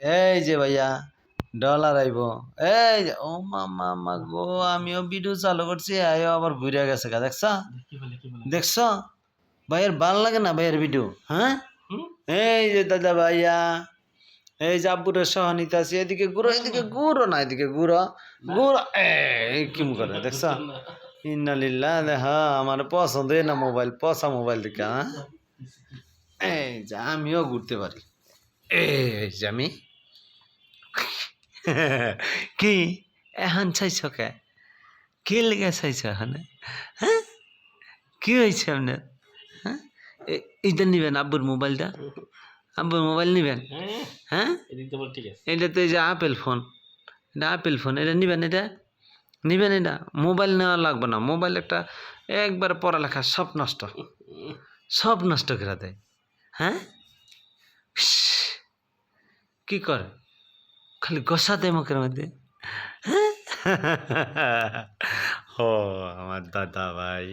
এই যে ভাইয়া ডলার আইব। এই যে ও মামা মা গো, আমিও ভিডিও চালু করছি, আয়ো আবার ঘুরে গেছে গা, দেখছ দেখছ ভাইয়ের ভাল লাগে না ভাইয়ের ভিডিও? হ্যাঁ, এই যে দাদা ভাইয়া, এই যে আব্বুরের সহানিতে আছে, এদিকে ঘুরো, এদিকে ঘুরো না, এদিকে ঘুরো ঘুরো। এই কিম করে দেখছ? ইন্নালিল্লাহ, দেখা আমার পছন্দই না মোবাইল, পচা মোবাইল দেখে। হ্যাঁ, এই যে আমিও ঘুরতে পারি। এই যে আমি কি এখন চাইছ কে? কি লেগে চাইছ এখানে? হ্যাঁ, কি হয়েছে আপনার? হ্যাঁ, এইটা নিবেন আব্বুর মোবাইলটা? আব্বুর মোবাইল নিবেন? হ্যাঁ, এটা তো এই যে আপেল ফোন, এটা আপেল ফোন, এটা নিবেন? এটা নিবেন? এটা মোবাইল নেওয়া লাগবে না, মোবাইল একটা একবার পড়ালেখা সব নষ্ট, সব নষ্ট করে দেয়। হ্যাঁ, কি করে খালি গোসা দেয় মুখের মধ্যে। ও আমার দাদা ভাই।